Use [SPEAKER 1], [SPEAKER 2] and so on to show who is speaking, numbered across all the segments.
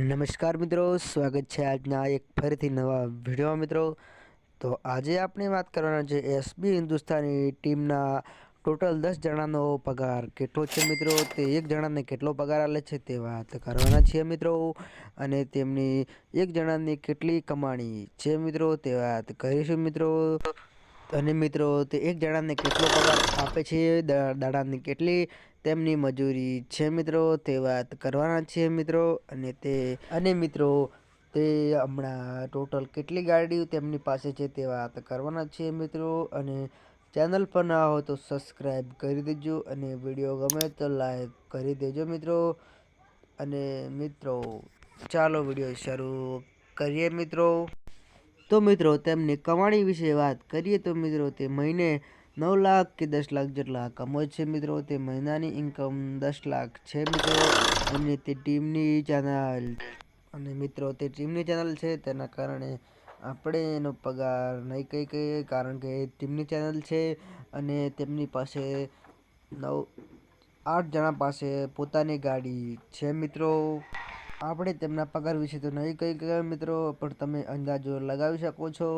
[SPEAKER 1] નમસ્કાર મિત્રો, સ્વાગત છે આજના એક ફરીથી નવા વિડીયોમાં મિત્રો. તો આજે આપણે વાત કરવાના છે એસબી હિન્દુસ્તાની ટીમના ટોટલ 10 જણાનો પગાર કેટલો છે મિત્રો, તે એક જણાને કેટલો પગાર આલે છે તે વાત કરવાના છીએ મિત્રો. અને તેમની એક જણાની કેટલી કમાણી છે મિત્રો તે વાત કરીશું મિત્રો. અને મિત્રો તે એક જણાને કેટલો પગાર આપે છે, દાડાની કેટલી તેમની મજૂરી છે મિત્રો તે વાત કરવાના છીએ મિત્રો. અને મિત્રો તે હમણાં ટોટલ કેટલી ગાડીઓ તેમની પાસે છે તે વાત કરવાના છીએ મિત્રો. અને ચેનલ પર ના હો તો સબસ્ક્રાઈબ કરી દેજો અને વિડીયો ગમે તો લાઈક કરી દેજો મિત્રો. અને મિત્રો ચાલો વિડીયો શરૂ કરીએ મિત્રો. તો મિત્રો તેમની કમાણી વિશે વાત કરીએ તો મિત્રો તે મહિને 9 લાખ કે 10 લાખ જેટલા કમાય છે મિત્રો. તે મહિનાની ઇન્કમ 10 લાખ છે મિત્રો. અને તે ટીમની ચેનલ છે, તેના કારણે આપણે એનો પગાર નહીં કહી કહીએ, કારણ કે ટીમની ચેનલ છે અને તેમની પાસે 8 જણા પાસે પોતાની ગાડી છે મિત્રો. આપણે તેમના પગાર વિશે તો નહીં કહી કહીએ મિત્રો, પણ તમે અંદાજો લગાવી શકો છો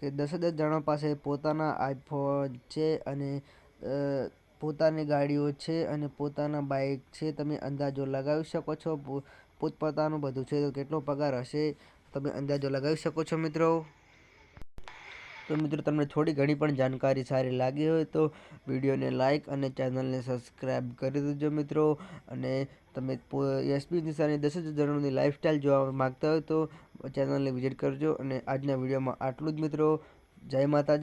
[SPEAKER 1] કે 10 જણા પાસે પોતાના આઈફોન છે અને પોતાની ગાડીઓ છે અને પોતાના બાઇક છે. તમે અંદાજો લગાવી શકો છો. પોતપોતાનું બધું છે તો કેટલો પગાર હશે તમે અંદાજો લગાવી શકો છો મિત્રો. તો મિત્રો તમને થોડી ઘણી પણ જાણકારી સારી લાગી હોય તો વિડીયોને લાઇક અને ચેનલને સબસ્ક્રાઈબ કરી દેજો મિત્રો. અને તમે એસબી હિન્દુસ્તાની 10 જણાની લાઈફસ્ટાઈલ જોવા માગતા હોય તો ચેનલને વિઝિટ કરજો. અને આજના વિડીયોમાં આટલું જ મિત્રો. જય માતાજી.